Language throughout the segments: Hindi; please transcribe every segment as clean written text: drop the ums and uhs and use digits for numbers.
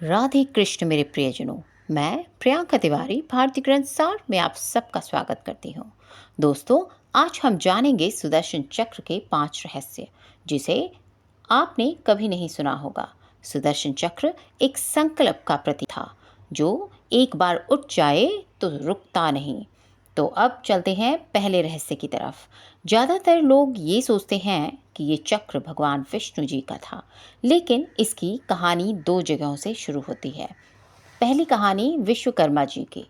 राधे कृष्ण मेरे प्रियजनों। मैं प्रियंका तिवारी भारतीय ग्रंथ सार में आप सबका स्वागत करती हूँ। दोस्तों, आज हम जानेंगे सुदर्शन चक्र के 5 रहस्य जिसे आपने कभी नहीं सुना होगा। सुदर्शन चक्र एक संकल्प का प्रतीक था जो एक बार उठ जाए तो रुकता नहीं। तो अब चलते हैं पहले रहस्य की तरफ। ज़्यादातर लोग ये सोचते हैं कि ये चक्र भगवान विष्णु जी का था, लेकिन इसकी कहानी 2 जगहों से शुरू होती है। पहली कहानी विश्वकर्मा जी की।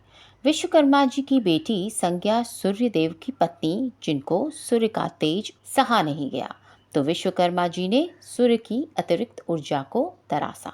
विश्वकर्मा जी की बेटी संज्ञा सूर्यदेव की पत्नी, जिनको सूर्य का तेज सहा नहीं गया, तो विश्वकर्मा जी ने सूर्य की अतिरिक्त ऊर्जा को तरासा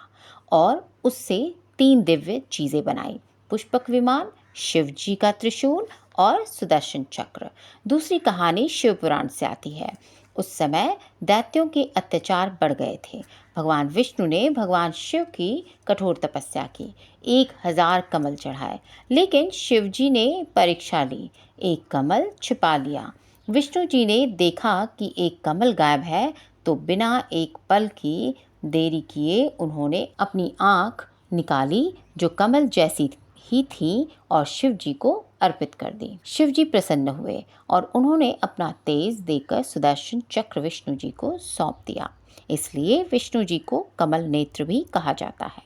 और उससे 3 दिव्य चीजें बनाई: पुष्पक विमान, शिव जी का त्रिशूल और सुदर्शन चक्र। दूसरी कहानी शिव पुराण से आती है। उस समय दैत्यों के अत्याचार बढ़ गए थे। भगवान विष्णु ने भगवान शिव की कठोर तपस्या की, 1000 कमल चढ़ाए, लेकिन शिव जी ने परीक्षा ली, एक कमल छिपा लिया। विष्णु जी ने देखा कि एक कमल गायब है, तो बिना एक पल की देरी किए उन्होंने अपनी आंख निकाली, जो कमल जैसी ही थी, और शिव जी को अर्पित कर दी। शिव जी प्रसन्न हुए और उन्होंने अपना तेज देकर सुदर्शन चक्र विष्णु जी को सौंप दिया। इसलिए विष्णु जी को कमल नेत्र भी कहा जाता है।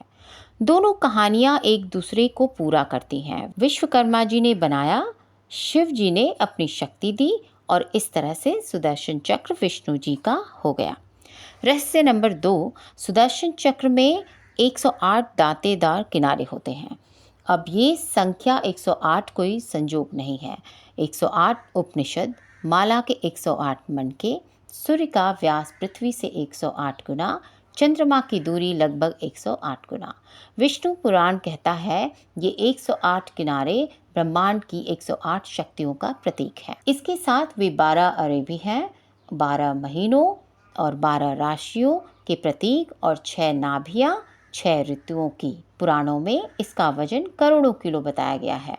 दोनों कहानियां एक दूसरे को पूरा करती हैं। विश्वकर्मा जी ने बनाया, शिव जी ने अपनी शक्ति दी, और इस तरह से सुदर्शन चक्र विष्णु जी का हो गया। रहस्य नंबर 2, सुदर्शन चक्र में 108 दांतेदार किनारे होते हैं। अब ये संख्या 108 कोई संजोग नहीं है। 108 उपनिषद, माला के 108 मनके, सूर्य का व्यास पृथ्वी से 108 गुना, चंद्रमा की दूरी लगभग 108 गुना। विष्णु पुराण कहता है ये 108 किनारे ब्रह्मांड की 108 शक्तियों का प्रतीक है। इसके साथ वे 12 अरे भी हैं, 12 महीनों और 12 राशियों के प्रतीक, और 6 नाभियां, 6 ऋतुओं की। पुराणों में इसका वजन करोड़ों किलो बताया गया है।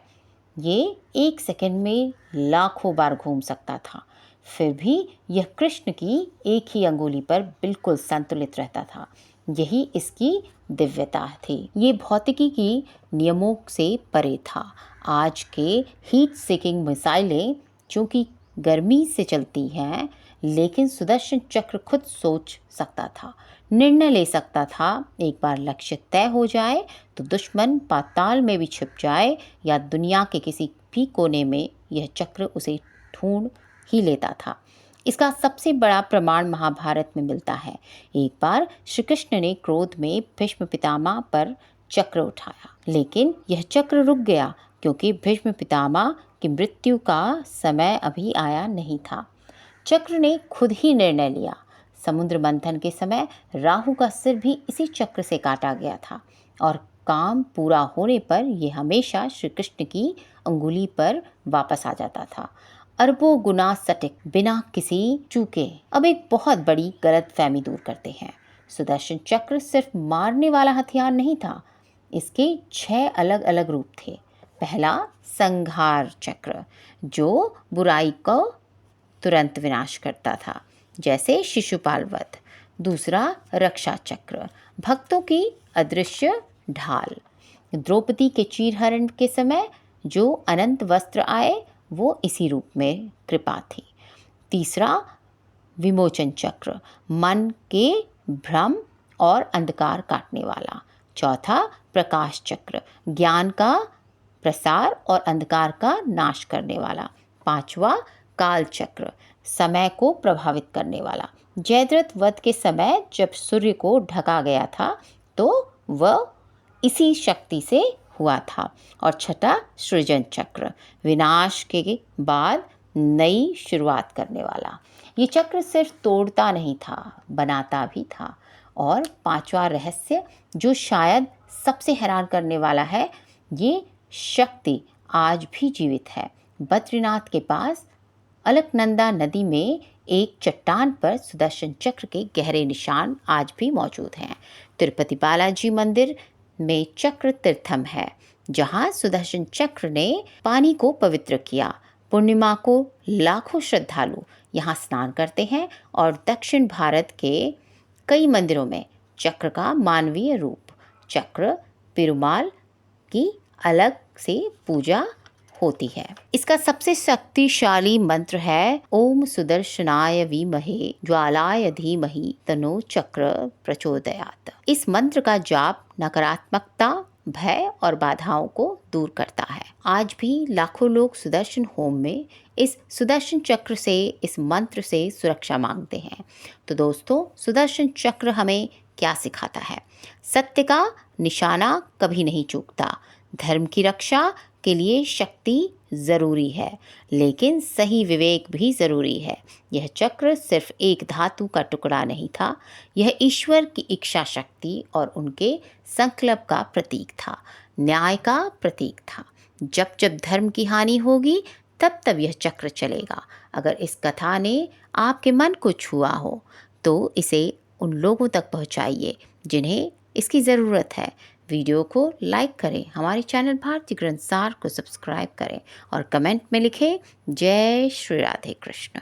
ये 1 सेकंड में लाखों बार घूम सकता था, फिर भी यह कृष्ण की एक ही अंगुली पर बिल्कुल संतुलित रहता था। यही इसकी दिव्यता थी। ये भौतिकी की नियमों से परे था। आज के हीट सीकिंग मिसाइलें चूंकि गर्मी से चलती हैं, लेकिन सुदर्शन चक्र खुद सोच सकता था, निर्णय ले सकता था। एक बार लक्ष्य तय हो जाए तो दुश्मन पाताल में भी छिप जाए या दुनिया के किसी भी कोने में, यह चक्र उसे ढूंढ ही लेता था। इसका सबसे बड़ा प्रमाण महाभारत में मिलता है। एक बार श्री कृष्ण ने क्रोध में भीष्म पितामह पर चक्र उठाया, लेकिन यह चक्र रुक गया क्योंकि भीष्म पितामह की मृत्यु का समय अभी आया नहीं था। चक्र ने खुद ही निर्णय लिया। समुद्र मंथन के समय राहु का सिर भी इसी चक्र से काटा गया था, और काम पूरा होने पर यह हमेशा श्री कृष्ण की अंगुली पर वापस आ जाता था, अरबों गुना सटीक, बिना किसी चूके। अब एक बहुत बड़ी गलतफहमी दूर करते हैं। सुदर्शन चक्र सिर्फ मारने वाला हथियार नहीं था, इसके 6 अलग अलग रूप थे। पहला, संहार चक्र, जो बुराई को तुरंत विनाश करता था, जैसे शिशुपाल वध। दूसरा, रक्षा चक्र, भक्तों की अदृश्य ढाल। द्रौपदी के चीरहरण के समय जो अनंत वस्त्र आए, वो इसी रूप में कृपा थी। तीसरा, विमोचन चक्र, मन के भ्रम और अंधकार काटने वाला। चौथा, प्रकाश चक्र, ज्ञान का प्रसार और अंधकार का नाश करने वाला। पांचवा, काल चक्र, समय को प्रभावित करने वाला। जयद्रथ वध के समय जब सूर्य को ढका गया था, तो वह इसी शक्ति से हुआ था। और छठा, सृजन चक्र, विनाश के बाद नई शुरुआत करने वाला। ये चक्र सिर्फ तोड़ता नहीं था, बनाता भी था। और पांचवा रहस्य, जो शायद सबसे हैरान करने वाला है, ये शक्ति आज भी जीवित है। बद्रीनाथ के पास अलकनंदा नदी में एक चट्टान पर सुदर्शन चक्र के गहरे निशान आज भी मौजूद हैं। तिरुपति बालाजी मंदिर में चक्र तीर्थम है, जहां सुदर्शन चक्र ने पानी को पवित्र किया। पूर्णिमा को लाखों श्रद्धालु यहाँ स्नान करते हैं, और दक्षिण भारत के कई मंदिरों में चक्र का मानवीय रूप चक्र पेरुमाल की अलग से पूजा होती है। इसका सबसे शक्तिशाली मंत्र है ओम सुदर्शनाय विमहे ज्वालाय धीमहि तन्नो चक्र प्रचोदयात्। इस मंत्र का जाप नकारात्मकता, भय और बाधाओं को दूर करता है। आज भी लाखों लोग सुदर्शन होम में इस सुदर्शन चक्र से, इस मंत्र से सुरक्षा मांगते हैं। तो दोस्तों, सुदर्शन चक्र हमें क्या सिखाता है? सत्य का निशाना कभी नहीं चूकता। धर्म की रक्षा के लिए शक्ति जरूरी है, लेकिन सही विवेक भी जरूरी है। यह चक्र सिर्फ एक धातु का टुकड़ा नहीं था, यह ईश्वर की इच्छा शक्ति और उनके संकल्प का प्रतीक था, न्याय का प्रतीक था। जब जब धर्म की हानि होगी, तब तब यह चक्र चलेगा। अगर इस कथा ने आपके मन को छुआ हो, तो इसे उन लोगों तक पहुंचाइए जिन्हें इसकी ज़रूरत है। वीडियो को लाइक करें, हमारे चैनल भारतीय ग्रंथ सार को सब्सक्राइब करें और कमेंट में लिखें जय श्री राधे कृष्ण।